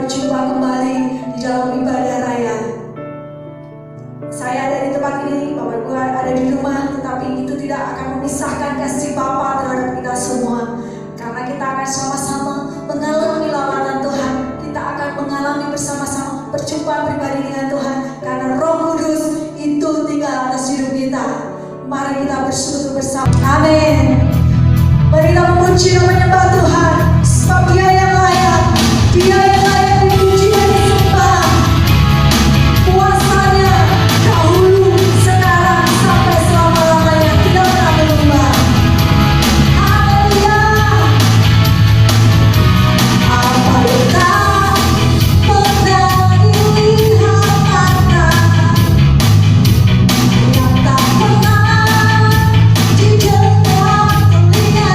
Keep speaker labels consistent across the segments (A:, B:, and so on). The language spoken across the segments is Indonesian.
A: berjumpa kembali di dalam ibadah raya. Saya ada di tempat ini, Bapak Ibu ada di rumah, tetapi itu tidak akan memisahkan kasih Bapa terhadap kita semua. Karena kita akan sama-sama mengalami lawatan Tuhan. Kita akan mengalami bersama-sama perjumpaan pribadi dengan Tuhan. Karena Roh Kudus itu tinggal atas hidup kita. Mari kita bersekutu bersama. Amin. Mari kita memuji dan menyembah Tuhan, sebab Dia yang layak. Dia yang layak dipuji dan disembah. Kuasanya dahulu, sekarang, sampai selama-lamanya tidak pernah berubah. Haleluya. Apa yang tak pernah dilihat mata, yang tak pernah didengar telinga,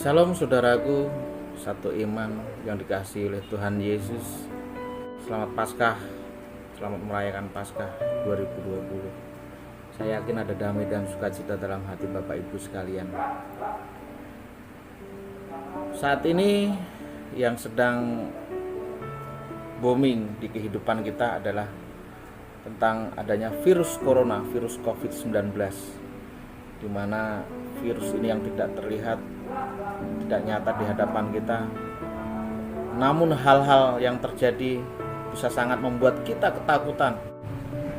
B: Shalom saudaraku, satu iman yang dikasihi oleh Tuhan Yesus. Selamat Paskah, selamat merayakan Paskah 2020. Saya yakin ada damai dan sukacita dalam hati Bapak Ibu sekalian. Saat ini yang sedang booming di kehidupan kita adalah tentang adanya virus corona, virus COVID-19, di mana virus ini yang tidak terlihat, tidak nyata di hadapan kita, namun hal-hal yang terjadi bisa sangat membuat kita ketakutan,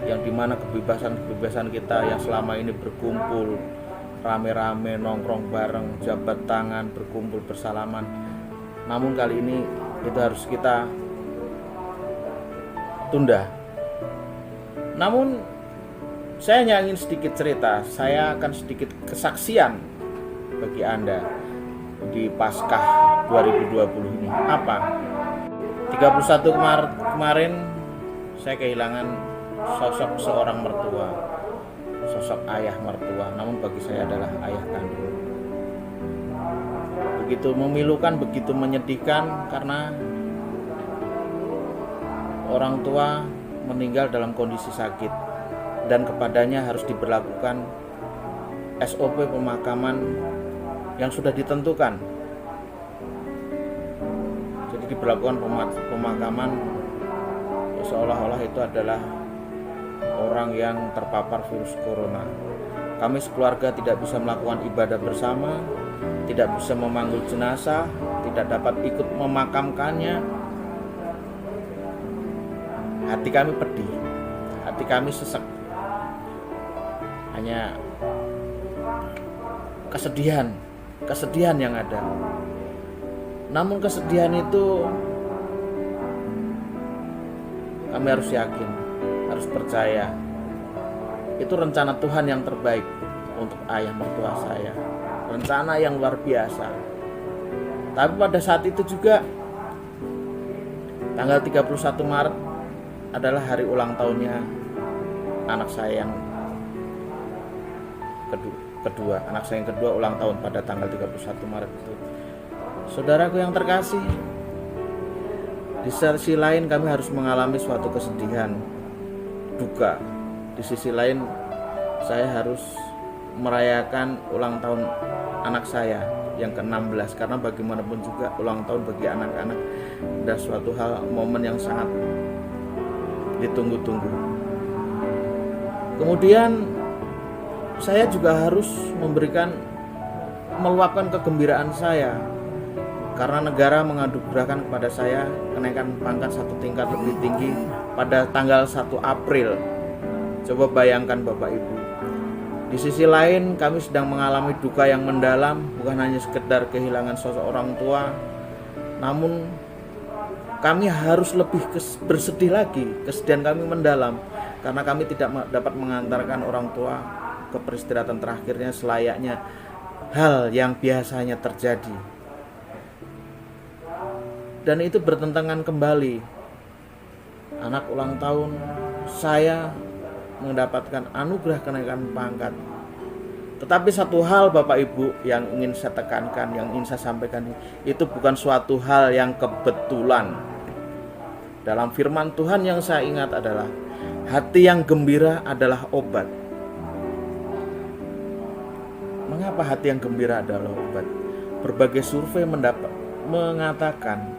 B: yang dimana kebebasan kita yang selama ini berkumpul rame-rame, nongkrong bareng, jabat tangan, berkumpul bersalaman, namun kali ini itu harus kita tunda. Namun saya hanya ingin sedikit cerita, saya akan sedikit kesaksian bagi Anda di Paskah 2020 ini. Apa? 31 Maret kemarin saya kehilangan sosok seorang mertua, sosok ayah mertua, namun bagi saya adalah ayah kandung. Begitu memilukan, begitu menyedihkan karena orang tua meninggal dalam kondisi sakit dan kepadanya harus diberlakukan SOP pemakaman yang sudah ditentukan. Jadi diberlakukan pemakaman seolah-olah itu adalah orang yang terpapar virus corona. Kami sekeluarga tidak bisa melakukan ibadah bersama, tidak bisa memanggul jenazah, tidak dapat ikut memakamkannya. Hati kami pedih, hati kami sesek. Hanya kesedihan yang ada. Namun kesedihan itu kami harus yakin, harus percaya itu rencana Tuhan yang terbaik untuk ayah mertua saya, rencana yang luar biasa. Tapi pada saat itu juga tanggal 31 Maret adalah hari ulang tahunnya anak saya yang kedua, anak saya yang kedua ulang tahun pada tanggal 31 Maret itu. Saudaraku yang terkasih, di sisi lain kami harus mengalami suatu kesedihan, duka. Di sisi lain saya harus merayakan ulang tahun anak saya yang ke-16, karena bagaimanapun juga ulang tahun bagi anak-anak adalah suatu hal, momen yang sangat ditunggu-tunggu. Kemudian saya juga harus meluapkan kegembiraan saya karena negara menganugerahkan kepada saya kenaikan pangkat satu tingkat lebih tinggi pada tanggal 1 April. Coba bayangkan Bapak Ibu. Di sisi lain kami sedang mengalami duka yang mendalam, bukan hanya sekedar kehilangan sosok orang tua, namun kami harus lebih bersedih lagi. Kesedihan kami mendalam karena kami tidak dapat mengantarkan orang tua ke peristirahatan terakhirnya selayaknya hal yang biasanya terjadi. Dan itu bertentangan kembali. Anak ulang tahun saya mendapatkan anugerah kenaikan pangkat. Tetapi satu hal Bapak Ibu yang ingin saya tekankan, yang ingin saya sampaikan, itu bukan suatu hal yang kebetulan. Dalam firman Tuhan yang saya ingat adalah hati yang gembira adalah obat. Mengapa hati yang gembira adalah obat? Berbagai survei mengatakan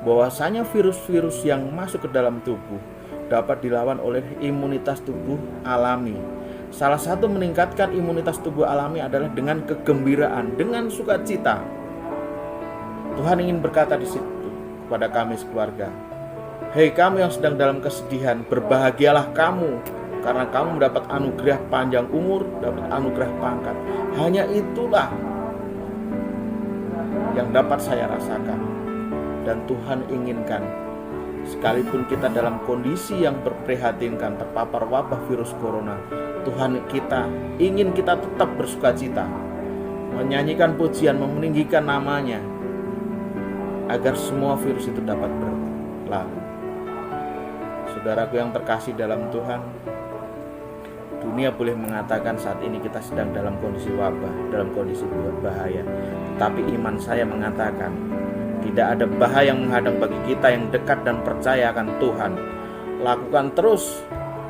B: bahwasanya virus-virus yang masuk ke dalam tubuh dapat dilawan oleh imunitas tubuh alami. Salah satu meningkatkan imunitas tubuh alami adalah dengan kegembiraan, dengan sukacita. Tuhan ingin berkata di situ kepada kami sekeluarga, "Hei kamu yang sedang dalam kesedihan, berbahagialah kamu, karena kamu mendapat anugerah panjang umur, dapat anugerah pangkat." Hanya itulah yang dapat saya rasakan. Dan Tuhan inginkan, sekalipun kita dalam kondisi yang berprihatinkan, terpapar wabah virus corona, Tuhan kita ingin kita tetap bersukacita, menyanyikan pujian, meninggikan namanya, agar semua virus itu dapat berlalu. Saudaraku yang terkasih dalam Tuhan, Dunia boleh mengatakan saat ini kita sedang dalam kondisi wabah, dalam kondisi bahaya. Tapi iman saya mengatakan tidak ada bahaya yang menghadang bagi kita yang dekat dan percaya akan Tuhan. Lakukan terus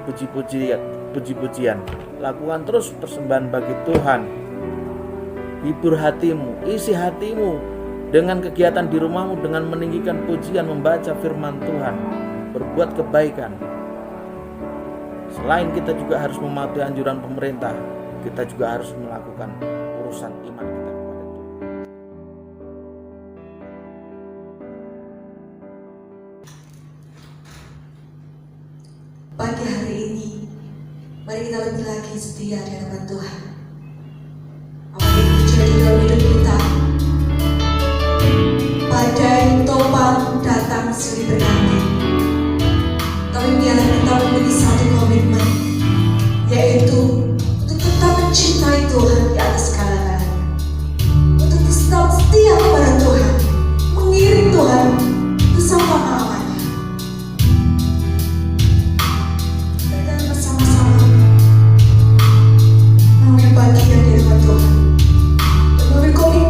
B: puji-pujian, lakukan terus persembahan bagi Tuhan. Hibur hatimu, isi hatimu dengan kegiatan di rumahmu, dengan meninggikan pujian, membaca firman Tuhan, berbuat kebaikan. Selain kita juga harus mematuhi anjuran pemerintah, kita juga harus melakukan urusan iman kita kepada Tuhan.
A: Pagi hari ini, mari kita lebih lagi setia di hadapan Tuhan. Apa yang terjadi dalam hidup kita? Badai topan datang silih berganti. Tapi biarlah kita memiliki satu komitmen, yaitu untuk tetap mencintai Tuhan di atas segala-galanya, untuk tetap setia kepada Tuhan, mengiring Tuhan bersama-lamanya. Kita bersama-sama mengambil bagian di hadapan Tuhan dan mengambil komitmen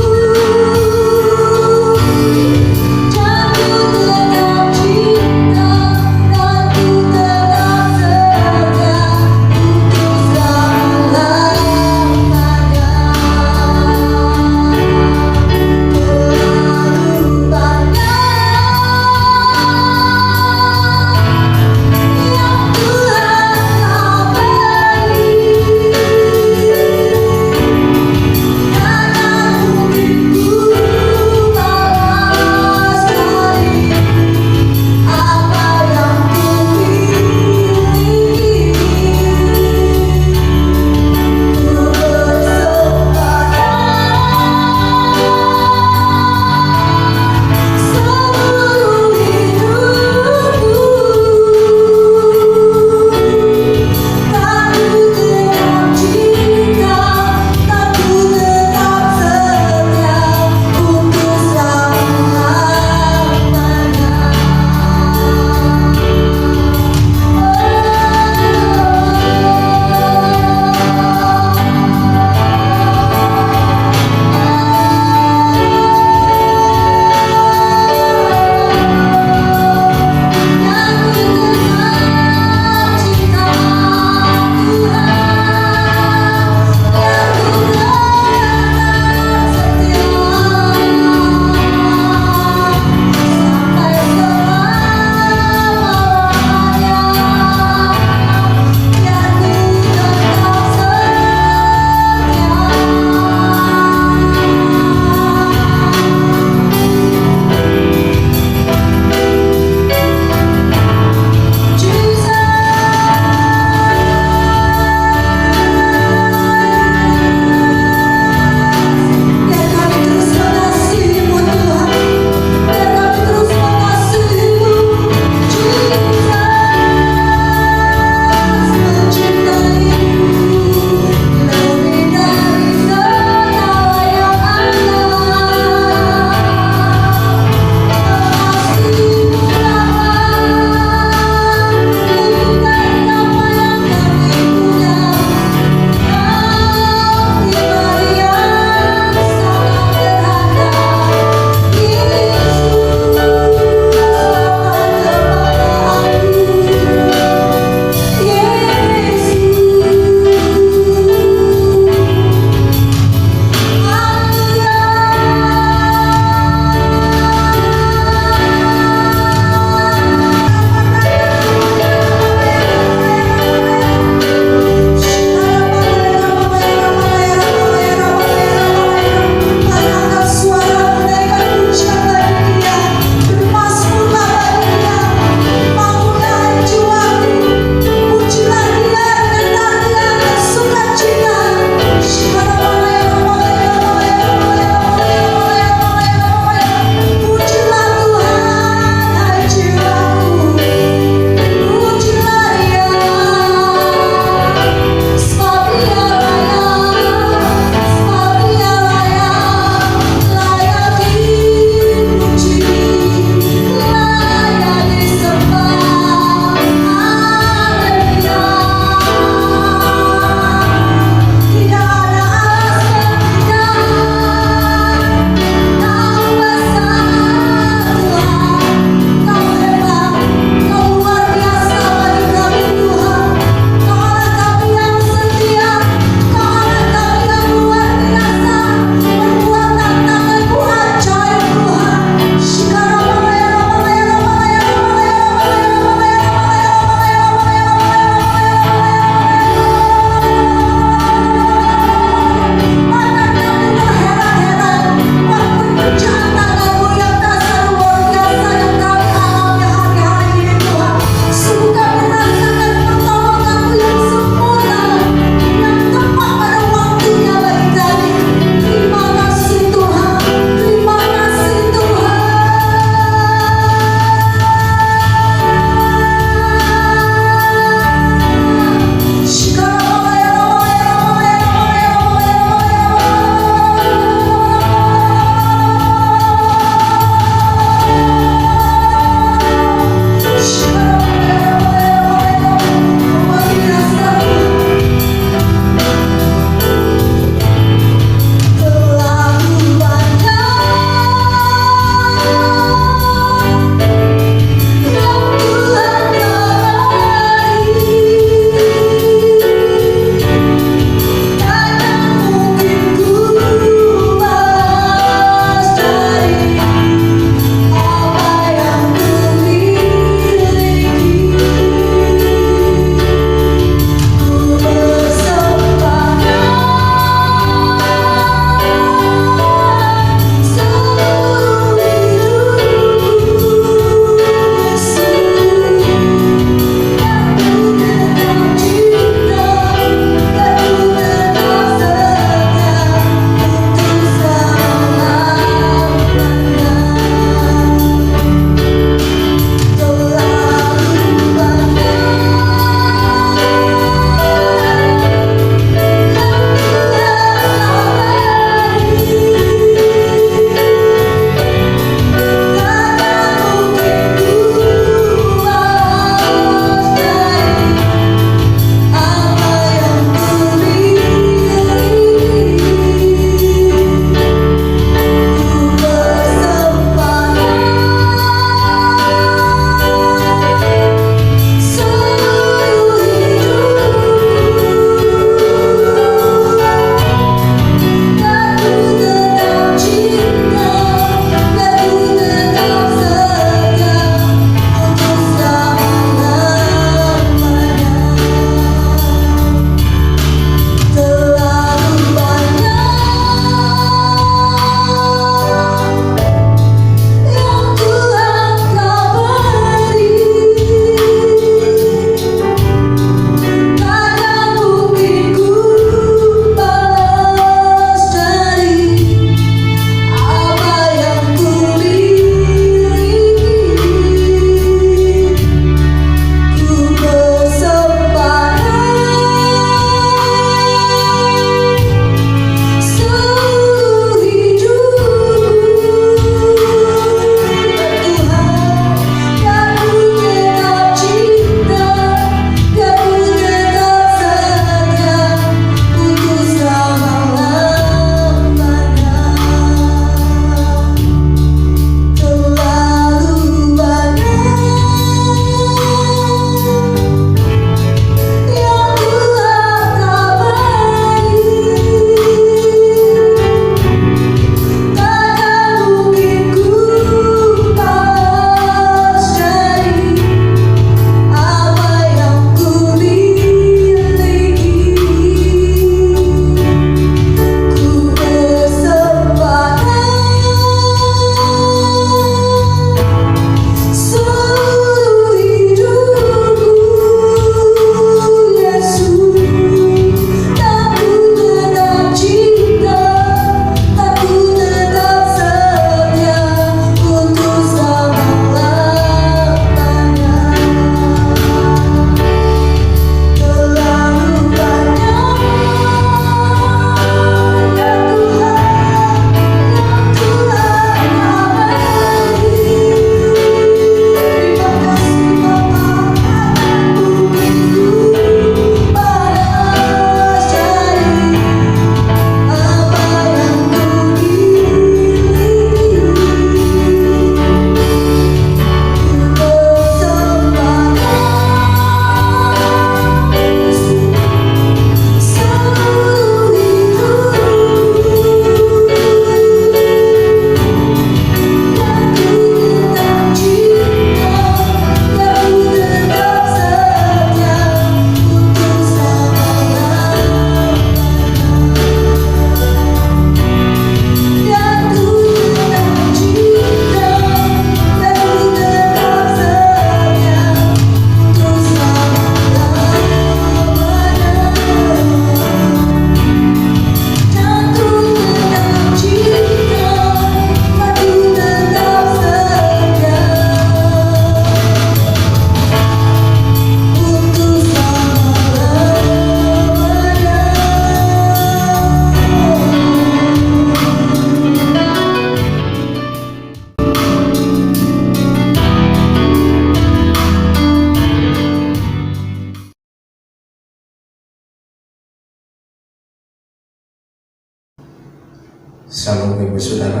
C: Shalom Ibu Saudara.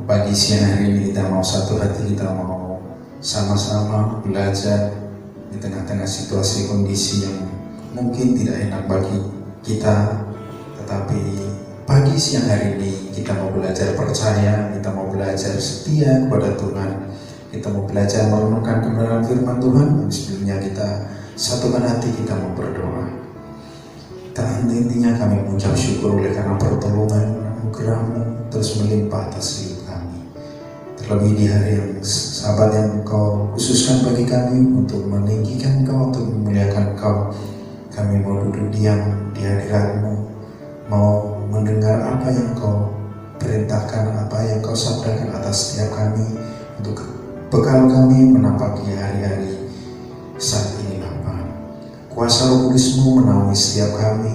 C: Pagi siang hari ini kita mau satu hati, kita mau sama-sama belajar di tengah-tengah situasi kondisi yang mungkin tidak enak bagi kita. Tetapi pagi siang hari ini kita mau belajar percaya, kita mau belajar setia kepada Tuhan, kita mau belajar merenungkan kebenaran firman Tuhan. Sebelumnya kita satukan hati, kita mau berdoa. Intinya kami mengucap syukur oleh karena pertolongan anugerah-Mu terus melimpah atas hidup kami. Terlebih di hari yang Sabat yang Engkau khususkan bagi kami untuk meninggikan Engkau, untuk memuliakan Engkau. Kami mau duduk diam di hadirat-Mu, mau mendengar apa yang Engkau perintahkan, apa yang Engkau sabdakan atas setiap kami, untuk bekal kami menampaki hari-hari saat ini Bapa. Kuasa Roh Kudus-Mu menaungi setiap kami,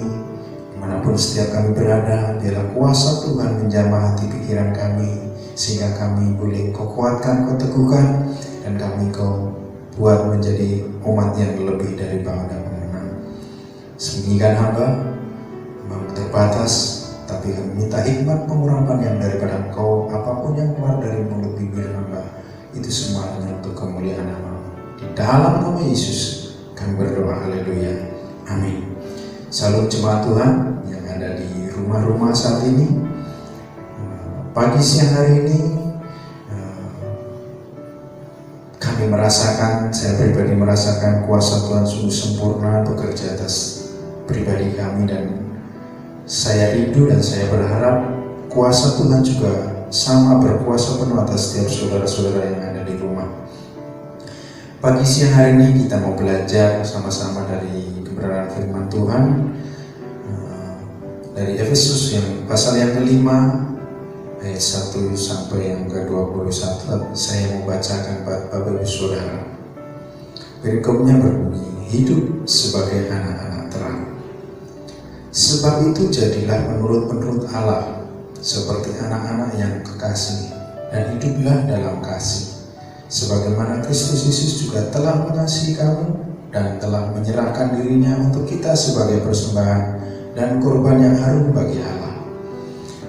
C: dimanapun setiap kami berada. Biarlah kuasa Tuhan menjamah hati pikiran kami, sehingga kami boleh Kau kuatkan, Kau teguhkan, dan kami Kau buat menjadi umat yang lebih dari bangsa pemenang. Sembunyikan hamba, memang terbatas, tapi kami minta hikmat pengurapan yang daripada Engkau. Apapun yang keluar dari mulut bibir hamba, itu semua hanya untuk kemuliaan nama-Mu. Di dalam nama Yesus kami berdoa, haleluya, amin. Salam jemaat Tuhan yang ada di rumah-rumah saat ini. Pagi siang hari ini kami merasakan, saya pribadi merasakan kuasa Tuhan sungguh sempurna bekerja atas pribadi kami, dan saya rindu dan saya berharap kuasa Tuhan juga sama berkuasa penuh atas setiap saudara-saudara yang ada di rumah. Pagi siang hari ini kita mau belajar sama-sama dari kebenaran firman Tuhan dari Efesus yang pasal yang kelima ayat 1 sampai yang ke-21. Saya mau bacakan buat Bapak Ibu Saudara. Berikutnya berbunyi, hidup sebagai anak-anak terang. Sebab itu jadilah penurut-penurut Allah seperti anak-anak yang kekasih, dan hiduplah dalam kasih, sebagaimana Kristus Yesus juga telah mengasihi kamu dan telah menyerahkan dirinya untuk kita sebagai persembahan dan korban yang harum bagi Allah.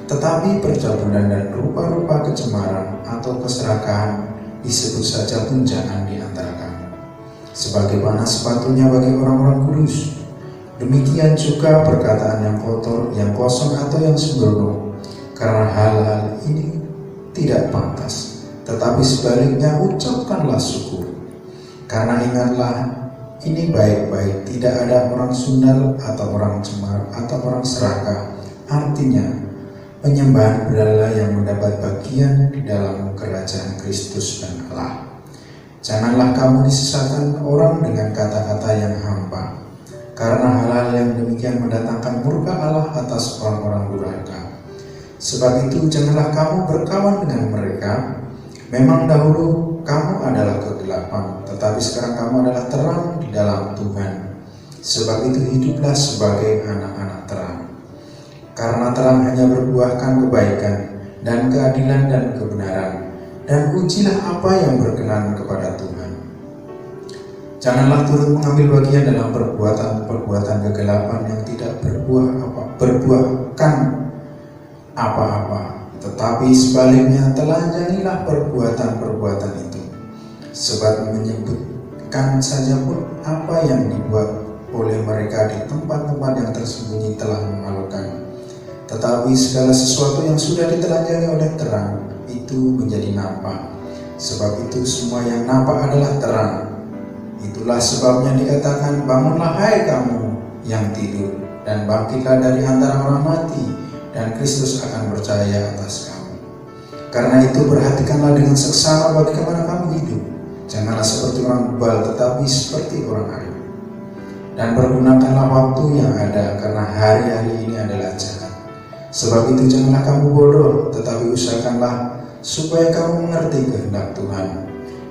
C: Tetapi percabulan dan rupa-rupa kecemaran atau keserakahan disebut saja tunjangan di antara kamu, sebagaimana sepatutnya bagi orang-orang kudus. Demikian juga perkataan yang kotor, yang kosong atau yang sembrono, karena hal-hal ini tidak pantas. Tetapi sebaliknya ucapkanlah syukur. Karena ingatlah, ini baik-baik, tidak ada orang sundal atau orang cemar atau orang serakah. Artinya, penyembahan berhala yang mendapat bagian di dalam kerajaan Kristus dan Allah. Janganlah kamu disesatkan orang dengan kata-kata yang hampa, karena hal-hal yang demikian mendatangkan murka Allah atas orang-orang durhaka. Sebab itu janganlah kamu berkawan dengan mereka. Memang dahulu kamu adalah kegelapan, tetapi sekarang kamu adalah terang di dalam Tuhan. Sebab itu hiduplah sebagai anak-anak terang. Karena terang hanya berbuahkan kebaikan dan keadilan dan kebenaran, dan ujilah apa yang berkenan kepada Tuhan. Janganlah turut mengambil bagian dalam perbuatan-perbuatan kegelapan yang tidak berbuahkan apa-apa, tetapi sebaliknya telanjangilah perbuatan-perbuatan itu. Sebab menyebutkan saja pun apa yang dibuat oleh mereka di tempat-tempat yang tersembunyi telah memalukan. Tetapi segala sesuatu yang sudah ditelanjangi oleh terang itu menjadi nampak. Sebab itu semua yang nampak adalah terang. Itulah sebabnya dikatakan, bangunlah hai kamu yang tidur, dan bangkitlah dari antara orang mati, dan Kristus akan bercahaya atas kamu. Karena itu berhatikanlah dengan seksama bagaimana kamu hidup. Janganlah seperti orang bebal, tetapi seperti orang arif. Dan pergunakanlah waktu yang ada, karena hari-hari ini adalah jahat. Sebab itu janganlah kamu bodoh, tetapi usahakanlah supaya kamu mengerti kehendak Tuhan.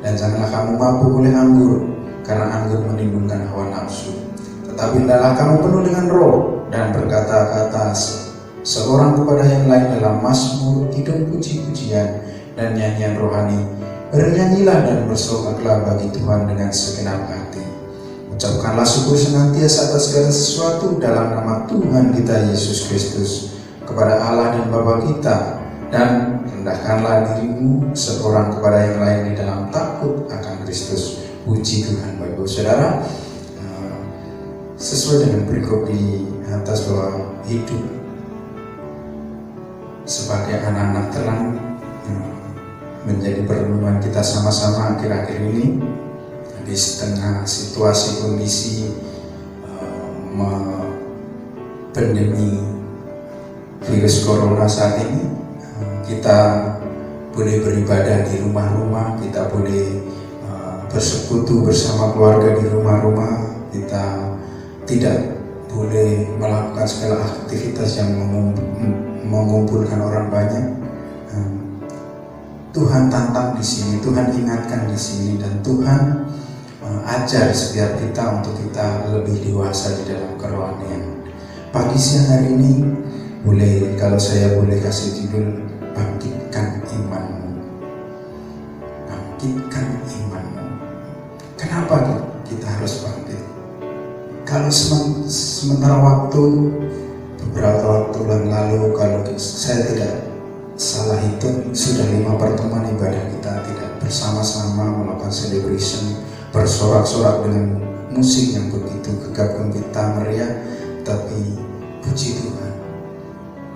C: Dan janganlah kamu mabuk oleh anggur, karena anggur menimbulkan hawa nafsu. Tetapi hendaklah kamu penuh dengan Roh, dan berkata-kata seorang kepada yang lain dalam mazmur, kidung, puji-pujian, dan nyanyian rohani. Bernyanyilah dan bersokaklah bagi Tuhan dengan segenap hati. Ucapkanlah syukur senantiasa atas segala sesuatu dalam nama Tuhan kita Yesus Kristus kepada Allah dan Bapa kita, dan rendahkanlah dirimu seorang kepada yang lain di dalam takut akan Kristus. Puji Tuhan. Bapak Saudara, sesuai dengan perikop di atas bahwa hidup sebagai anak-anak terang menjadi perenungan kita sama-sama akhir-akhir ini di setengah situasi kondisi pandemi virus corona saat ini. Kita boleh beribadah di rumah-rumah, kita boleh bersekutu bersama keluarga di rumah-rumah, kita tidak boleh melakukan segala aktivitas yang mengumpulkan orang banyak. Tuhan tantang di sini, Tuhan ingatkan di sini, dan Tuhan ajar setiap kita untuk kita lebih dewasa di dalam kerohanian. Pagi siang hari ini kalau saya boleh kasih judul, bangkitkan imanmu. Bangkitkan imanmu. Kenapa kita harus bangkit? Kalau sementara waktu, beberapa waktu yang lalu, kalau saya tidak salah hitung, sudah 5 pertemuan ibadah kita tidak bersama-sama melakukan celebration, bersorak-sorak dengan musik yang begitu gegap gempita meriah. Tapi puji Tuhan,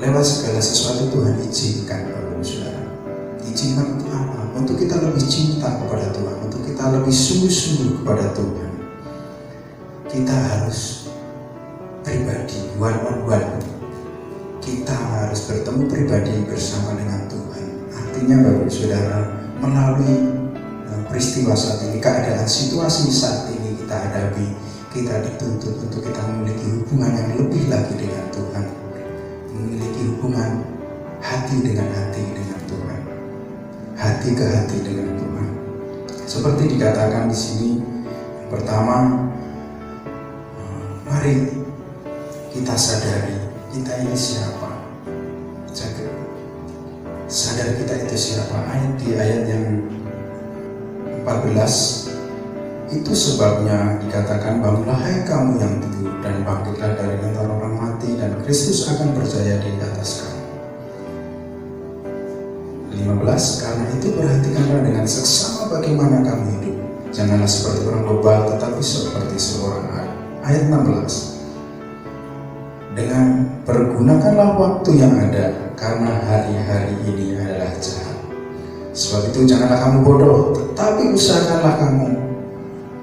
C: lewat segala sesuatu Tuhan izinkan, Bapak Saudara. Izinkan untuk apa? Untuk kita lebih cinta kepada Tuhan, untuk kita lebih sungguh-sungguh kepada Tuhan. Kita harus pribadi, one on one. Kita harus bertemu pribadi bersama dengan Tuhan. Artinya Bapak Saudara, melalui peristiwa saat ini, keadaan situasi saat ini kita hadapi, kita dituntut untuk kita memiliki hubungan yang lebih lagi dengan Tuhan, memiliki hubungan hati dengan Tuhan, hati ke hati dengan Tuhan. Seperti dikatakan di sini, yang pertama, mari kita sadari kita ini siapa. Sadar kita itu siapa. Di ayat yang 14, itu sebabnya dikatakan, bangunlah hai kamu yang tidur, dan bangkitlah dari antara orang mati, dan Kristus akan berjaya di atas kamu. 15, karena itu perhatikanlah dengan seksama bagaimana kamu hidup. Janganlah seperti orang bebal, tetapi seperti seorang anak. Ayat 16, dengan pergunakanlah waktu yang ada, karena hari-hari ini adalah jahat. Sebab itu janganlah kamu bodoh, tetapi usahakanlah kamu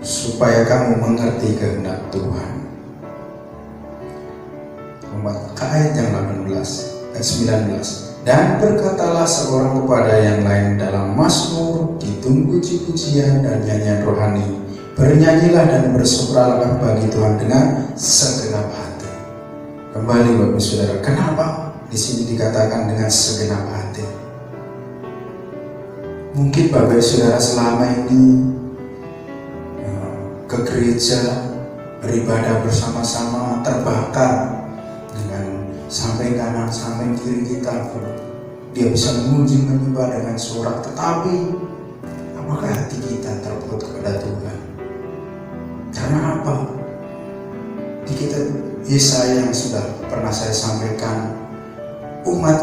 C: supaya kamu mengerti kehendak Tuhan. Ayat yang 19, dan berkatalah seorang kepada yang lain dalam mazmur, ditung puji-pujian dan nyanyian rohani, bernyanyilah dan bersoralah bagi Tuhan dengan segenap hati. Kembali Bapak Saudara, kenapa di sini dikatakan dengan segenap hati? Mungkin Bapak Saudara selama ini ke gereja, beribadah bersama-sama, terbakar dengan samping kanan, samping kiri kita. Dia bisa memuji menyembah dengan sorak, tetapi apakah hati kita terpaut kepada Tuhan? Karena apa? Di kitab Yesaya yang sudah pernah saya sampaikan, umat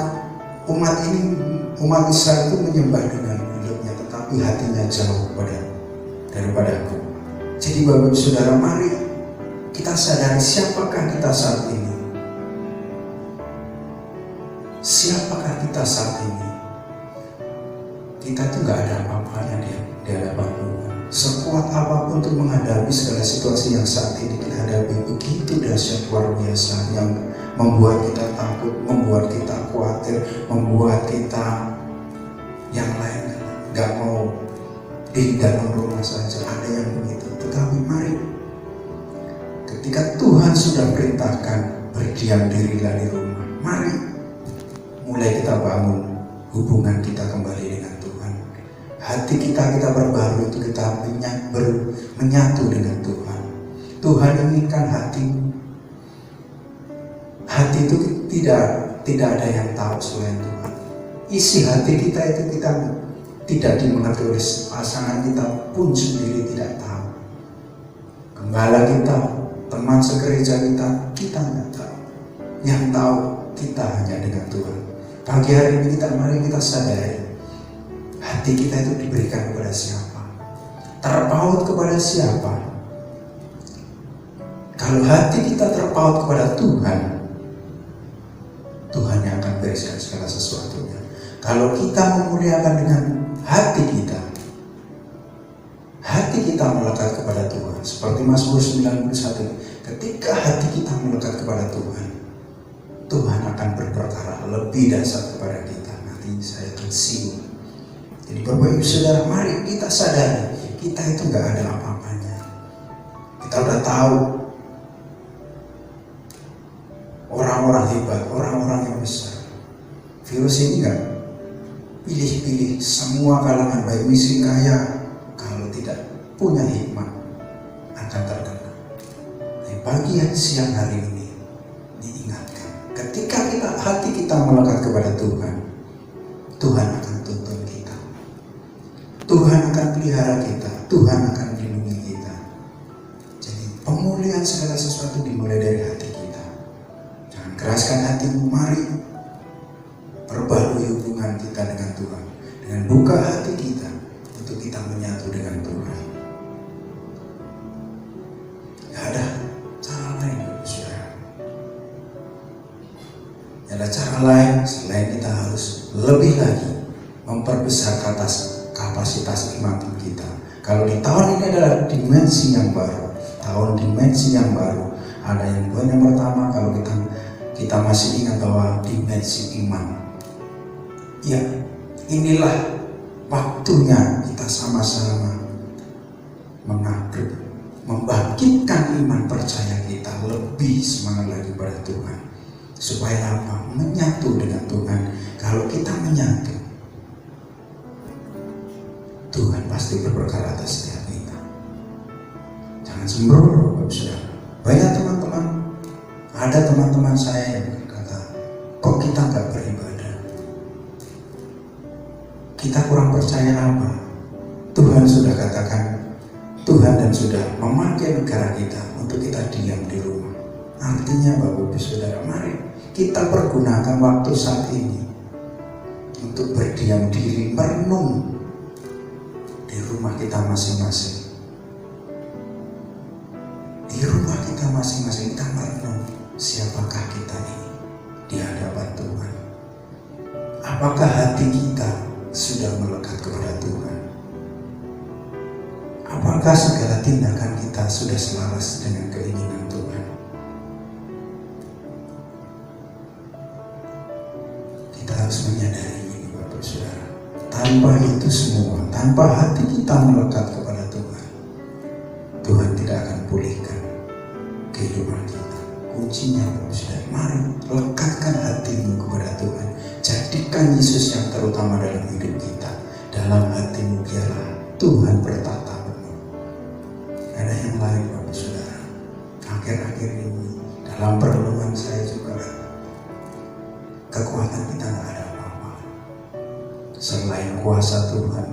C: Israel itu menyembah dengan mulutnya, tetapi hatinya jauh daripada aku. Jadi Bapak Saudara, mari kita sadari siapakah kita saat ini. Siapakah kita saat ini? Kita tuh gak ada apa-apanya di hadapan Tuhan. Sekuat apapun untuk menghadapi segala situasi yang saat ini kita hadapi, begitu dahsyat luar biasa, yang membuat kita takut, membuat kita khawatir, membuat kita yang lain gak mau di dalam rumah saja, ada yang begitu. Tetapi mari, ketika Tuhan sudah perintahkan berdiam dirilah di rumah, mari mulai kita bangun hubungan kita kembali dengan Tuhan. Hati kita berbaru, itu kita menyatu dengan Tuhan. Tuhan inginkan hati itu tidak ada yang tahu selain Tuhan. Isi hati kita itu kita tidak dimengerti oleh pasangan kita pun sendiri tidak tahu. Gembala kita, teman segereja kita nggak tahu. yang tahu kita hanya dengan Tuhan. Pagi hari ini mari kita sadari hati kita itu diberikan kepada siapa, terpaut kepada siapa. Kalau hati kita terpaut kepada Tuhan, Tuhan yang akan bereskan segala sesuatunya. Kalau kita memuliakan dengan hati kita melekat kepada Tuhan. Seperti Mazmur 91, ketika hati kita melekat kepada Tuhan, Tuhan akan berperkara lebih dahsyat kepada kita. Nanti saya akan singgung. Jadi Bapak Ibu Saudara, mari kita sadari kita itu gak ada apa-apanya. Kita udah tahu orang-orang hebat, orang-orang yang besar. Virus ini gak pilih-pilih, semua kalangan baik miskin kaya, kalau tidak punya hikmat akan terkena. Di pagi siang hari ini diingatkan, ketika hati kita melekat kepada Tuhan, Tuhan akan tuntun kita, Tuhan akan pelihara kita, Tuhan akan melindungi kita. Jadi pemulihan segala sesuatu dimulai dari hati kita. Jangan keraskan hatimu, mari perbarui hubungan kita dengan Tuhan, dengan buka hati kita untuk kita menyatu dengan Tuhan. Gak ada cara lain, saudara. Gak ada cara lain selain kita harus lebih lagi memperbesar kapasitas iman kita. Kalau di tahun ini adalah dimensi yang baru, dimensi yang baru. Ada yang pertama, kalau kita masih ingat bahwa dimensi iman. Ya, inilah waktunya kita sama-sama membangkitkan iman percaya kita lebih semangat lagi pada Tuhan. Supaya apa? Menyatu dengan Tuhan. Kalau kita menyatu, Tuhan pasti berperkara atas setiap kita. Jangan sembrono, Bapak Saudara. Banyak teman-teman, ada teman-teman saya yang berkata, kok kita nggak beribadah? Kita kurang percaya apa? Tuhan sudah katakan, Tuhan dan sudah memakai negara kita untuk kita diam di rumah. Artinya Bapak Ibu Saudara, mari kita pergunakan waktu saat ini untuk berdiam diri, merenung di rumah kita masing-masing. Di rumah kita masing-masing kita merenung, siapakah kita ini di hadapan Tuhan? Apakah hati kita sudah melekat kepada Tuhan? Apakah segala tindakan kita sudah selaras dengan keinginan Tuhan? Kita harus menyadari ini, Bapak Saudara. Tanpa itu semua, tanpa hati kita melekat kepada Tuhan, Tuhan tidak akan pulihkan kehidupan kita. Kuncinya, Bapak Saudara, mari lekatkan hatimu kepada Tuhan. Jadikan Yesus yang terutama dalam hidup kita. Dalam hatimu biarlah Tuhan bertata penuh. Ada yang lain, Bapak Saudara. Akhir-akhir ini dalam perlindungan saya juga, kekuatan kita tidak ada apa-apa selain kuasa Tuhan,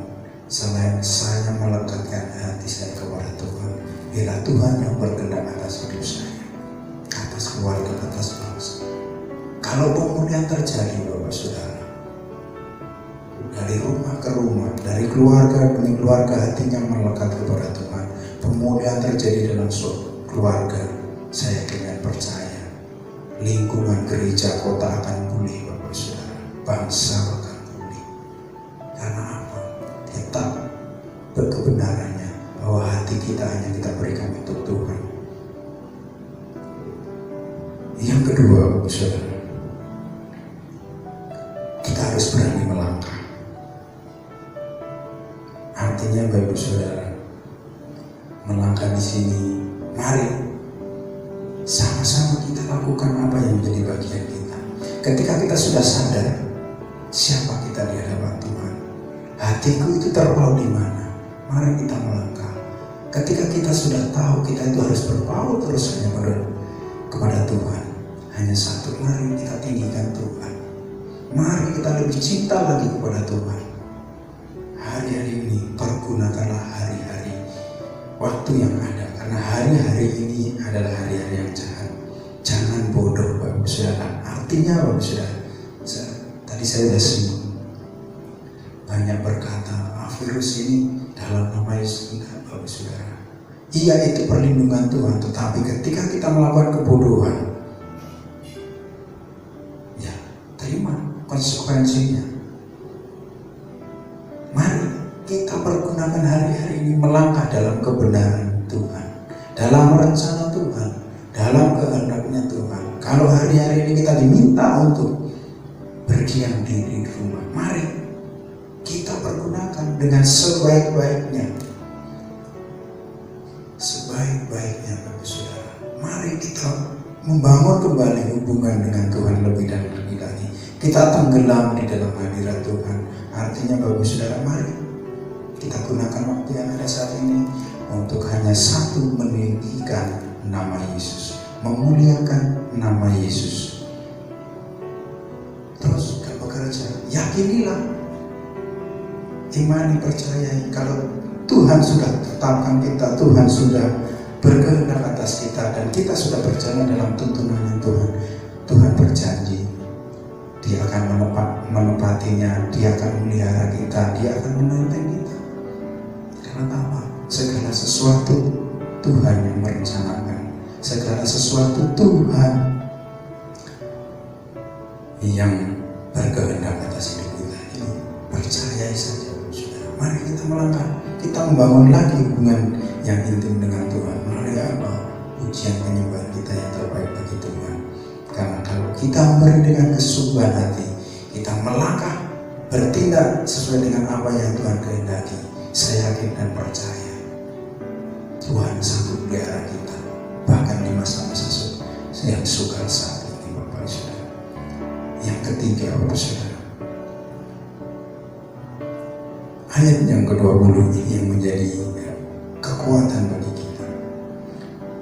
C: selain saya melekatkan hati saya kepada Tuhan. Bila Tuhan yang berkehendak atas hidup saya, atas keluarga, atas bangsa. Kalau pemulihan terjadi, Bapak Saudara, dari rumah ke rumah, dari keluarga demi keluarga hatinya melekat kepada Tuhan, pemulihan terjadi dalam suatu keluarga, saya dengan percaya lingkungan gereja kota akan pulih, Bapak Saudara, bangsa akan pulih. Karena apa? Kita berkebenarannya bahwa hati kita hanya kita berikan untuk Tuhan. Yang kedua, Bapak Saudara, kita harus berani melangkah. Artinya, Bapak Saudara, melangkah di sini, mari sama-sama kita lakukan apa yang menjadi bagian kita. Ketika kita sudah sadar siapa kita di hadapan Tuhan, hatiku itu terpaut di mana, mari kita melangkah. Ketika kita sudah tahu kita itu harus berpaut terus hanya kepada Tuhan, hanya satu, mari kita tinggikan Tuhan. Mari kita lebih cinta lagi kepada Tuhan. Hari-hari ini pergunakanlah hari-hari waktu yang ada, karena hari-hari ini adalah hari-hari yang jahat. Jangan bodoh, Bapak Bapak Saudara. Artinya Bapak Saudara, tadi saya sudah singgung, banyak berkata virus ini dalam nama Yesus. Bapak Saudara, iya itu perlindungan Tuhan, tetapi ketika kita melakukan kebodohan, ya terima konsekuensinya. Mari kita pergunakan hari-hari ini melangkah dalam kebenaran Tuhan, dalam rencana Tuhan, dalam kehendaknya Tuhan. Kalau hari-hari ini kita diminta untuk berdiam diri di rumah, mari kita pergunakan dengan sebaik-baiknya. Sebaik-baiknya Bapak Saudara. Mari kita membangun kembali hubungan dengan Tuhan lebih dan lebih lagi. Kita tenggelam di dalam hadirat Tuhan. Artinya Bapak Saudara, mari kita gunakan waktu yang ada saat ini untuk hanya satu, meninggikan nama Yesus, memuliakan nama Yesus. Terus bekerja, yakinilah, imani, percayai kalau Tuhan sudah tetapkan kita, Tuhan sudah berkehendak atas kita, dan kita sudah berjalan dalam tuntunan Tuhan. Tuhan berjanji Dia akan menepatinya, Dia akan memelihara kita, Dia akan menenteng kita. Karena apa? Segala sesuatu Tuhan yang merencanakan, segala sesuatu Tuhan yang berkehendak atas hidup kita. Ini percayai saja, saudara. Mari kita melangkah, kita membangun lagi hubungan yang intim dengan Tuhan melalui apa? Ujian penyembahan kita yang terbaik bagi Tuhan. Karena kalau kita memberi dengan kesungguhan hati, kita melangkah bertindak sesuai dengan apa yang Tuhan kehendaki, saya yakin dan percaya Tuhan sanggup pelihara kita bahkan di masa-masa yang sukar saat ini, Bapak Saudara. Yang ketiga, Bapak Saudara, ayat yang ke-20 ini yang menjadi kekuatan bagi kita.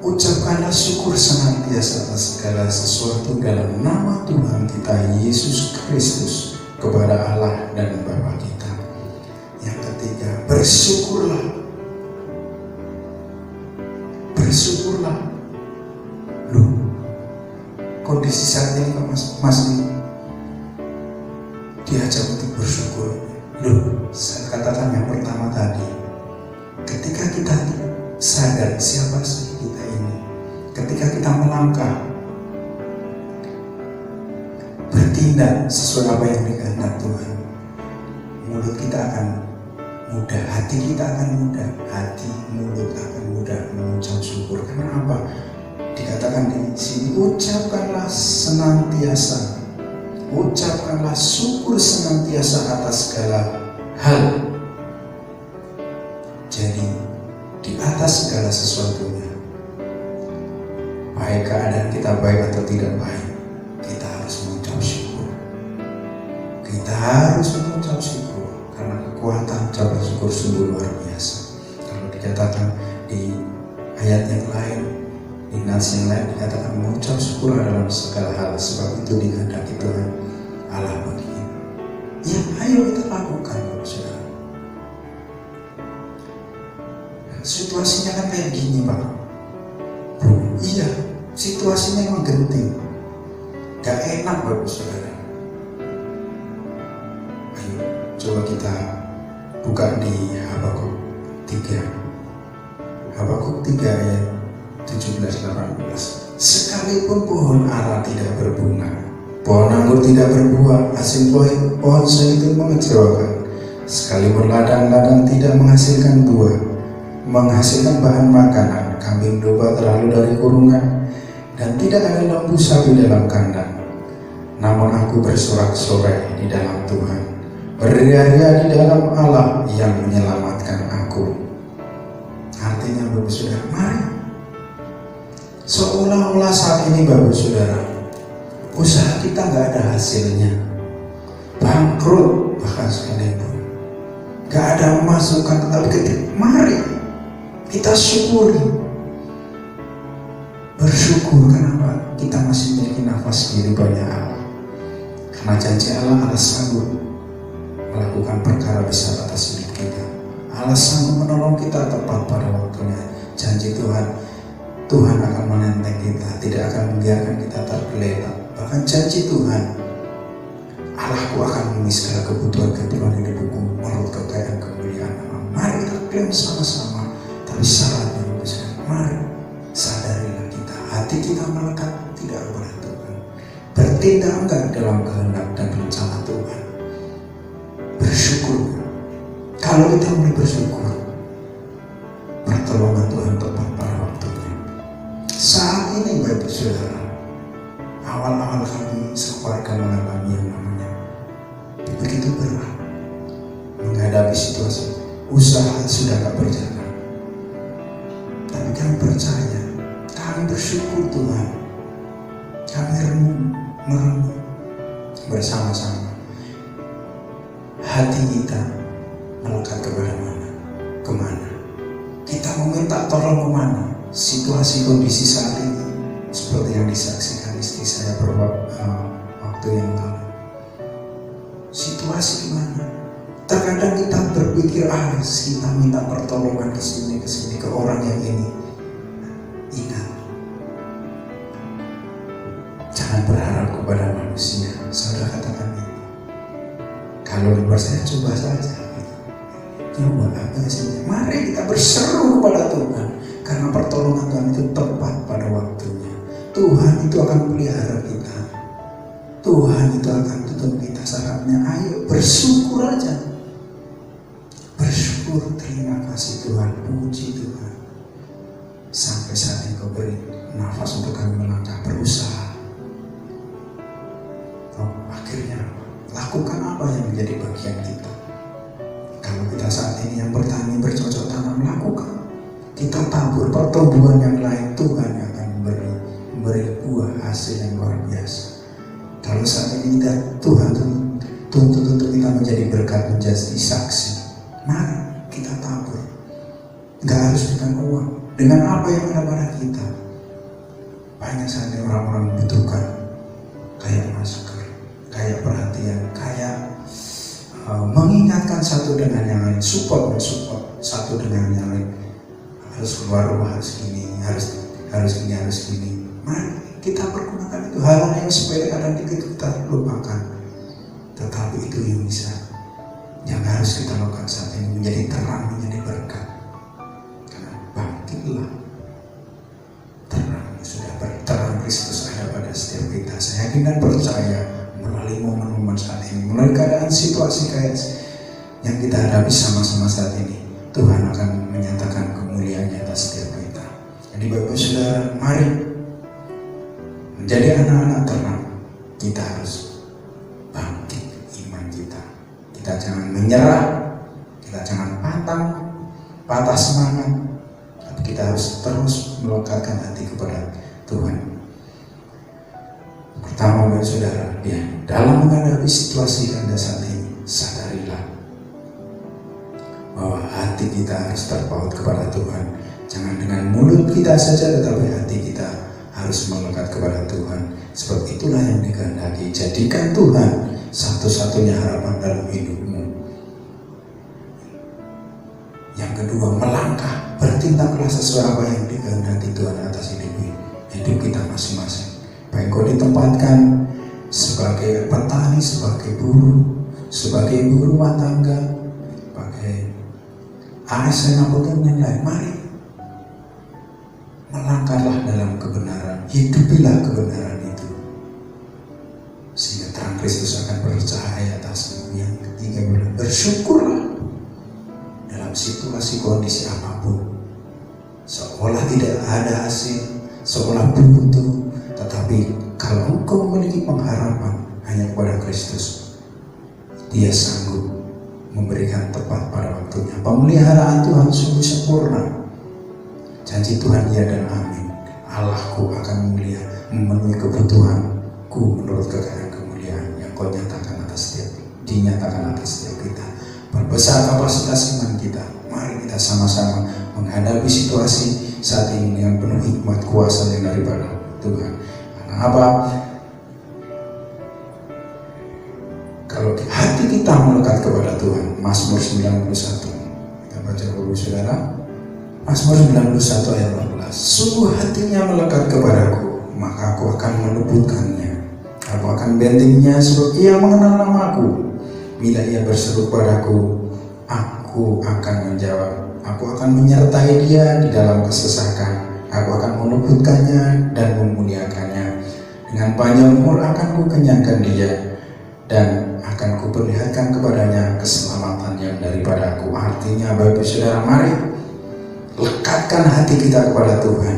C: Ucapkanlah syukur senantiasa atas segala sesuatu dalam nama Tuhan kita Yesus Kristus kepada Allah dan Bapa kita. Yang ketiga, bersyukurlah. Bersyukurlah. Loh, kondisi saat ini masih diajak untuk bersyukur. Loh, saya katakan yang pertama tadi, ketika kita sadar siapa sih kita ini, ketika kita melangkah bertindak sesuai apa yang dikehendaki Tuhan, mulut kita akan mudah, hati kita akan mudah, hati mulut akan mudah mengucap syukur. Karena apa? Dikatakan di sini, ucapkanlah senantiasa, ucapkanlah syukur senantiasa atas segala hal. Jadi di atas segala sesuatunya, baik keadaan kita baik atau tidak baik, kita harus mengucap syukur. Kita harus mengucap syukur karena kekuatan ucapan syukur sungguh luar biasa. Kalau dikatakan di ayat yang lain, di nas yang lain dikatakan mengucap syukur dalam segala hal, sebab itu dikehendaki Tuhan Allah bagi kita. Ya, ayo kita lakukan, Bapak Saudara. Situasinya kan kayak gini, Pak. Iya, situasinya memang genting, gak enak, Bapak Saudara. Ayo, coba kita buka di Habakuk 3. Habakuk 3 ayat 17-18. Sekalipun pohon ara tidak berbunga, pohon anggur tidak berbuah, hasil pohon zaitun mengecewakan, sekalipun ladang-ladang tidak menghasilkan buah, menghasilkan bahan makanan, kambing domba terlalu dari kurungan, dan tidak ada lembu sapi dalam kandang, namun aku bersorak-sorai di dalam Tuhan, berria-ria di dalam Allah yang menyelamatkan aku. Artinya, Bapak Saudara, mari seolah-olah saat ini, Bapak Saudara, usaha kita gak ada hasilnya, bangkrut bahkan sekalipun, gak ada masukan, tetapi mari kita syukuri, bersyukur. Kenapa? Kita masih memiliki nafas kehidupannya Allah. Karena janji Allah sanggup melakukan perkara besar atas hidup kita. Allah sanggup menolong kita tepat pada waktunya. Janji Tuhan, Tuhan akan menenteng kita, tidak akan membiarkan kita tergeletak, Bahkan janji Tuhan, Allahku akan memenuhi segala kebutuhan hidupku menurut kekayaan kemuliaan Allah. Mari kita klaim sama-sama. Tapi syaratnya besar. Mari sadarilah kita, hati kita melekat tidak kepada Tuhan. Bertindak enggak dalam kehendak dan rencana Tuhan. Bersyukur. Kalau kita mulai bersyukur, pertolongan Tuhan tepat pada waktunya. Saat ini Bapak Saudara, awal-awal kami sekeluarga mengalami yang namanya begitu berat menghadapi situasi. Usaha sudah tak berjalan, tapi kami percaya, kami bersyukur Tuhan. Kami merenung bersama-sama. Hati kita melekat kepada mana? Kemana? Kita meminta tolong kemana? Situasi kondisi saat ini seperti yang disaksikan istri saya beberapa waktu yang lalu. Situasi gimana? Terkadang kita berpikir, kita minta pertolongan ke sini ke orang yang ini. Ingat, jangan berharap kepada manusia. Saudara katakan itu. Kalau di luar saya coba saja. Coba apa sih? Mari kita berseru kepada Tuhan, karena pertolongan Tuhan itu tepat pada waktunya. Tuhan itu akan pelihara kita. Tuhan itu akan tuntun kita. Syaratnya ayo bersyukur aja. Bersyukur, terima kasih Tuhan, puji Tuhan. Sampai saat ini kau beri nafas untuk kami melangkah, berusaha. Akhirnya lakukan apa yang menjadi bagian kita. Kalau kita saat ini yang bertani, bercocok tanam, lakukan. Kita tabur pertumbuhan yang lain, Tuhan yang akan memberi buah hasil yang luar biasa. Kalau saat ini Tuhan tuntut untuk kita menjadi berkat, menjadi saksi, mari kita tabur. Gak harus dengan uang, dengan apa yang ada pada kita. Banyak saat ini orang-orang membutuhkan kayak masker, kayak perhatian, kayak mengingatkan satu dengan yang lain, support satu dengan yang lain. Harus keluar rumah harus gini, harus gini. Mari kita pergunakan itu. Hal yang sepele kadang kita lupakan, tetapi itu yang bisa, yang harus kita lakukan saat ini, menjadi terang, menjadi berkat. Karena bangkitlah, terang sudah terang Kristus ada pada setiap kita. Saya yakin dan percaya melalui momen-momen saat ini, melalui keadaan situasi kayak yang kita hadapi sama-sama saat ini, Tuhan akan menyatakan kemuliaan-Nya atas setiap kita. Jadi Bapak Saudara, mari menjadi anak-anak terang. Kita harus bangkit iman kita. Kita jangan menyerah, kita jangan patah semangat, tapi kita harus terus melekatkan hati kepada Tuhan. Pertama Bapak Saudara, dalam menghadapi situasi ganda saat ini, sadarilah bahwa hati kita harus terpaut kepada Tuhan. Jangan dengan mulut kita saja, tetapi hati kita harus melekat kepada Tuhan. Sebab itulah yang dikehendaki. Jadikan Tuhan satu-satunya harapan dalam hidupmu. Yang kedua, melangkah, bertindaklah sesuai apa yang dikehendaki Tuhan atas hidup kita masing-masing. Baik kau ditempatkan sebagai petani, sebagai buruh, sebagai ibu rumah tangga, sebagai ASN ataupun yang lain, mari melangkahlah dalam kebenaran, hidupilah kebenaran itu, sehingga terang Kristus akan bercahaya atasmu. Yang ketiga, bersyukurlah dalam situasi kondisi apapun, seolah tidak ada hasil, seolah buntu, tetapi kalau engkau memiliki pengharapan hanya kepada Kristus, Dia sanggup memberikan tepat pada waktunya. Pemeliharaan Tuhan sungguh sempurna. Janji Tuhan ya dan amin. Allahku akan memenuhi kebutuhanku menurut kekayaan kemuliaan yang kau nyatakan dinyatakan atas setiap kita. Perbesar kapasitas iman kita. Mari kita sama-sama menghadapi situasi saat ini dengan penuh hikmat kuasa yang daripada Tuhan. Karena apa? Kalau hati kita melekat kepada Tuhan. Mazmur 91. Kita baca dulu saudara. Mazmur 91 ayat 14. Sungguh hatinya melekat kepadaku, maka aku akan meluputkannya. Aku akan bentenginya sebab ia mengenal namaku. Bila ia berseru padaku, aku akan menjawab. Aku akan menyertai dia di dalam kesesakan. Aku akan meluputkannya dan memuliakannya. Dengan panjang umur akan kukenyangkan dia, dan akan kuperlihatkan kepadanya keselamatan yang daripada aku. Artinya, Bapak Saudara, mari lekatkan hati kita kepada Tuhan,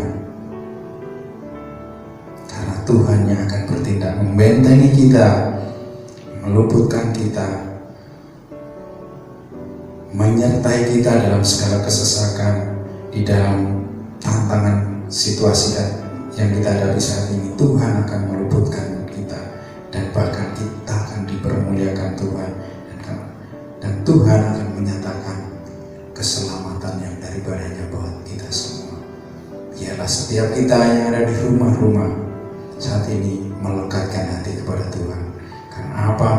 C: karena Tuhan yang akan bertindak membentengi kita, meluputkan kita, menyertai kita dalam segala kesesakan, di dalam tantangan situasi yang kita hadapi saat ini. Tuhan akan meluputkan kita, dan bahkan kita akan dipermuliakan Tuhan, dan Tuhan akan menyatakan keselamatan yang daripadanya buat kita semua. Biarlah setiap kita yang ada di rumah-rumah saat ini melekatkan hati kepada Tuhan, karena apa?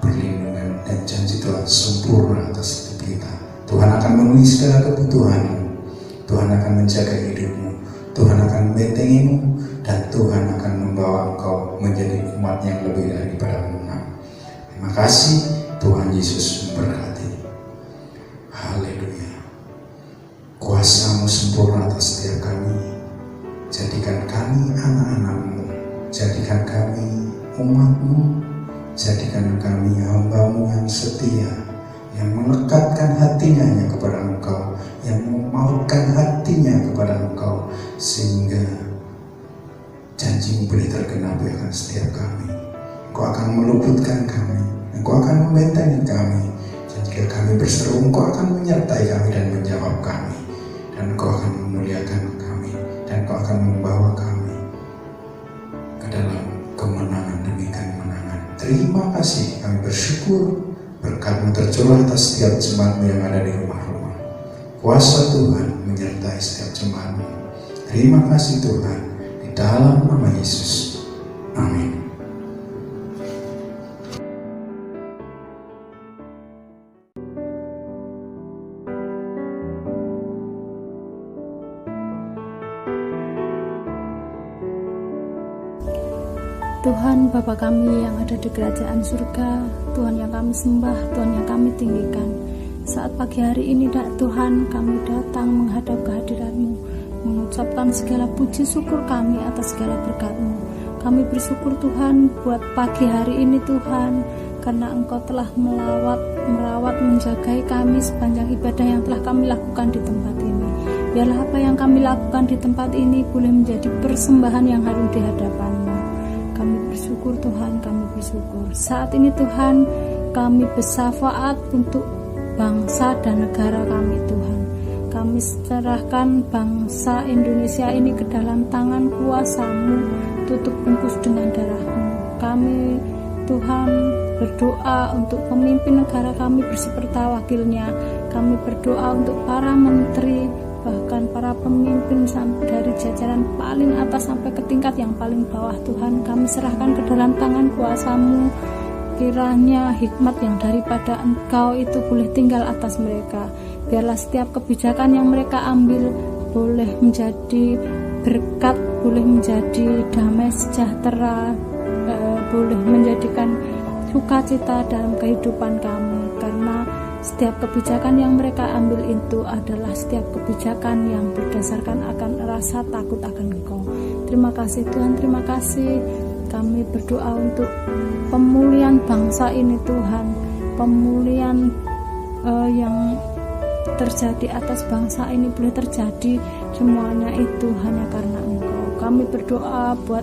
C: Perlindungan dan janji Tuhan sempurna atas hidup kita. Tuhan akan memenuhi segala kebutuhanmu, Tuhan akan menjaga hidupmu, Tuhan akan membentengimu, dan Tuhan akan membawa engkau menjadi umat yang lebih daripada menang. Terima kasih. Tuhan Yesus memberkati. Haleluya. Kuasa-Mu sempurna atas setiap kami. Jadikan kami anak-anak-Mu, jadikan kami umat-Mu, jadikan kami hamba-Mu yang setia, yang melekatkan hatinya hanya kepada Engkau, yang memautkan hatinya kepada Engkau, sehingga janji-Mu boleh tergenapi akan setiap kami. Engkau akan meluputkan kami, Engkau akan membentengi kami, dan jika kami berseru, Engkau akan menyertai kami dan menjawab kami, dan Engkau akan memuliakan kami, dan Engkau akan membawa kami ke dalam kemenangan demi kemenangan. Terima kasih, kami bersyukur berkat-Mu tercurah atas setiap jemaat-Mu yang ada di rumah-rumah. Kuasa Tuhan menyertai setiap jemaat-Mu. Terima kasih Tuhan, di dalam nama Yesus. Amin.
D: Tuhan Bapa kami yang ada di kerajaan surga, Tuhan yang kami sembah, Tuhan yang kami tinggikan. Saat pagi hari ini Tuhan, kami datang menghadap kehadiran-Mu, mengucapkan segala puji syukur kami atas segala berkat-Mu. Kami bersyukur Tuhan buat pagi hari ini Tuhan, karena Engkau telah merawat, menjagai kami sepanjang ibadah yang telah kami lakukan di tempat ini. Biarlah apa yang kami lakukan di tempat ini boleh menjadi persembahan yang harum di hadapan-Mu. Kami bersyukur Tuhan, kami bersyukur. Saat ini Tuhan, kami bersyafaat untuk bangsa dan negara kami Tuhan. Kami serahkan bangsa Indonesia ini ke dalam tangan kuasa-Mu, tutup bungkus dengan darah-Mu. Kami Tuhan berdoa untuk pemimpin negara kami beserta wakilnya. Kami berdoa untuk para menteri, bahkan para pemimpin dari jajaran paling atas sampai ke tingkat yang paling bawah Tuhan, kami serahkan ke dalam tangan kuasa-Mu. Kiranya hikmat yang daripada Engkau itu boleh tinggal atas mereka. Biarlah setiap kebijakan yang mereka ambil boleh menjadi berkat, boleh menjadi damai sejahtera, boleh menjadikan sukacita dalam kehidupan kami. Karena setiap kebijakan yang mereka ambil itu adalah setiap kebijakan yang berdasarkan akan rasa takut akan Engkau. Terima kasih Tuhan, terima kasih. Kami berdoa untuk pemulihan bangsa ini Tuhan, pemulihan yang terjadi atas bangsa ini boleh terjadi, semuanya itu hanya karena Engkau. Kami berdoa buat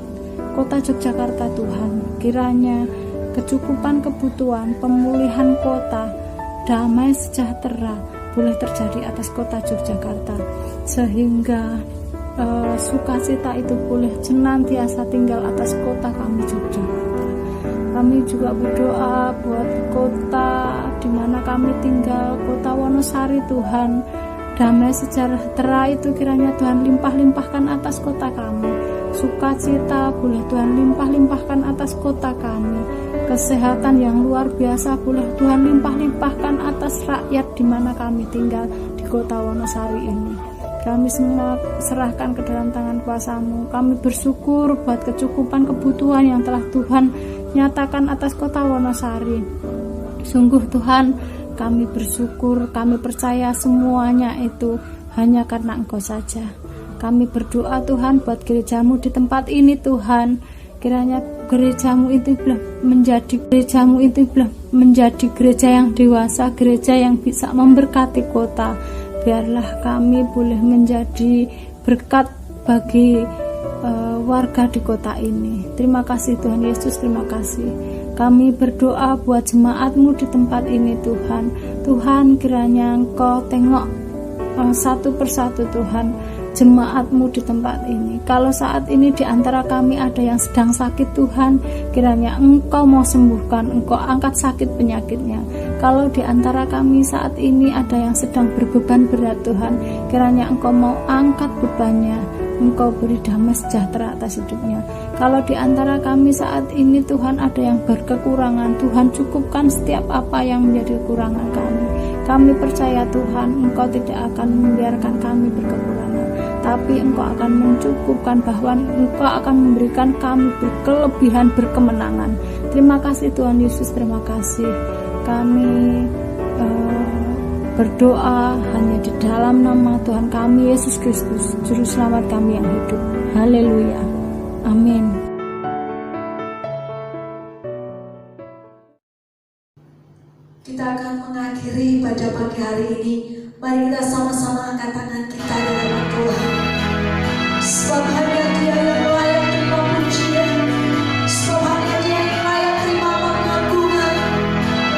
D: kota Yogyakarta Tuhan, kiranya kecukupan kebutuhan, pemulihan kota, damai sejahtera boleh terjadi atas kota Yogyakarta, sehingga sukacita itu boleh senantiasa tinggal atas kota kami Yogyakarta. Kami juga berdoa buat kota di mana kami tinggal, kota Wonosari Tuhan, damai sejahtera itu kiranya Tuhan limpah-limpahkan atas kota kami. Sukacita boleh Tuhan limpah-limpahkan atas kota kami. Kesehatan yang luar biasa boleh Tuhan limpah-limpahkan atas rakyat di mana kami tinggal di kota Wonosari ini. Kami semua serahkan ke dalam tangan kuasa-Mu. Kami bersyukur buat kecukupan kebutuhan yang telah Tuhan nyatakan atas kota Wonosari. Sungguh Tuhan, kami bersyukur, kami percaya semuanya itu hanya karena Engkau saja. Kami berdoa Tuhan buat gereja-Mu di tempat ini Tuhan. Kiranya gereja-Mu itu menjadi gereja yang dewasa, gereja yang bisa memberkati kota. Biarlah kami boleh menjadi berkat bagi warga di kota ini. Terima kasih Tuhan Yesus, terima kasih. Kami berdoa buat jemaat-Mu di tempat ini Tuhan. Tuhan, kiranya Engkau tengok satu persatu Tuhan, jemaat-Mu di tempat ini. Kalau saat ini di antara kami ada yang sedang sakit Tuhan, kiranya Engkau mau sembuhkan, Engkau angkat sakit penyakitnya. Kalau di antara kami saat ini ada yang sedang berbeban berat Tuhan, kiranya Engkau mau angkat bebannya, Engkau beri damai sejahtera atas hidupnya. Kalau di antara kami saat ini Tuhan ada yang berkekurangan, Tuhan cukupkan setiap apa yang menjadi kekurangan kami. Kami percaya Tuhan, Engkau tidak akan membiarkan kami berkekurangan, tapi Engkau akan mencukupkan, bahwa Engkau akan memberikan kami berkelebihan, berkemenangan. Terima kasih Tuhan Yesus, terima kasih. Kami berdoa hanya di dalam nama Tuhan kami Yesus Kristus, Juru Selamat kami yang hidup. Haleluya. Amin.
A: Kita akan mengakhiri pada pagi hari ini. Mari kita sama-sama angkat tangan kita di hadapan Tuhan. Sebab hanya Dia yang layak terima pujian, sebab hanya Dia yang layak terima pengagungan,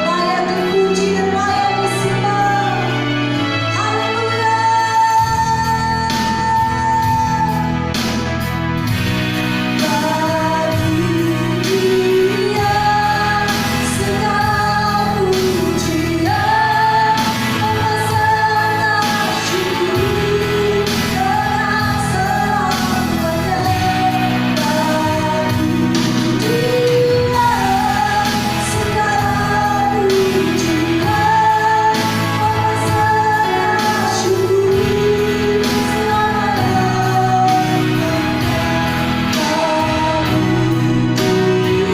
A: layak dipuji dan layak disembah. Haleluya. Bagi Dia segala pujian, memasang syukur dengan selamanya. Bagi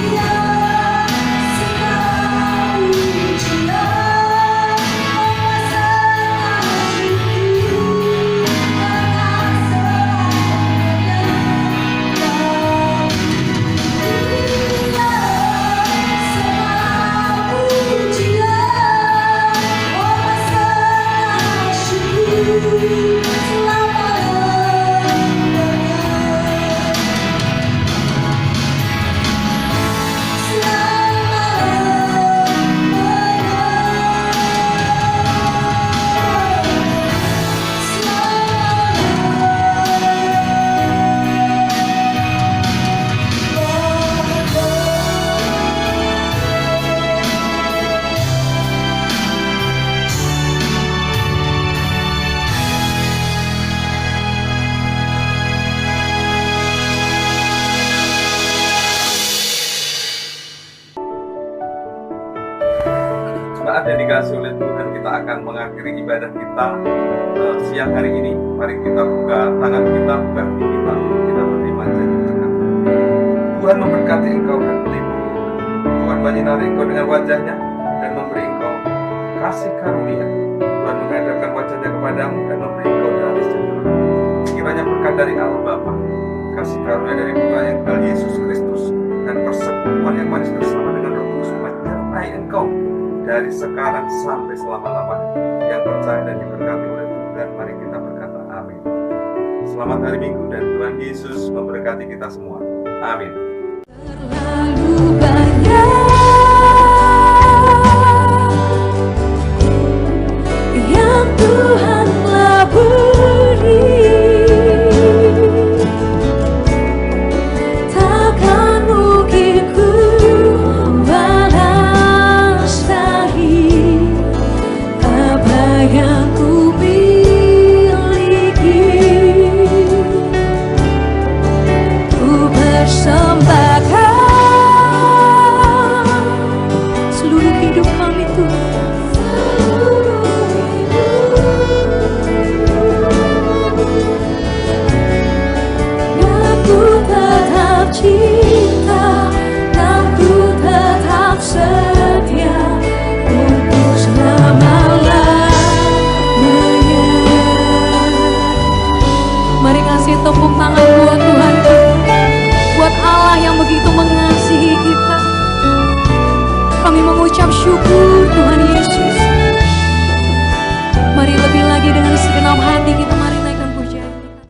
A: Dia segala pujian, memasang syukur
E: Saat yang dikasih oleh Tuhan, kita akan mengakhiri ibadah kita siang hari ini. Mari kita buka tangan kita, buka hati kita menerima janji berkat. Tuhan memberkati engkau dan melindungi. Tuhan menyinari engkau dengan wajahnya dan memberi engkau kasih karunia. Tuhan menghadapkan wajahnya kepadamu dan memberi engkau damai sejahtera. Kiranya berkat dari Allah Bapa, kasih karunia dari Putranya Tuhan Yesus Kristus, dan persekutuan yang manis bersama dengan Roh Kudus menyertai engkau dari sekarang sampai selama-lamanya. Yang percaya dan diberkati oleh Tuhan, mari kita berkata amin. Selamat hari Minggu dan Tuhan Yesus memberkati kita semua. Amin.
D: Terlalu banyak yang Tuhan telah beri, takkan mungkin ku balas lagi apa yang ku miliki. Ku persembahkan seluruh hidup kami Tuhan,
F: kami mengucap syukur Tuhan Yesus. Mari lebih lagi dengan segenap hati kita mari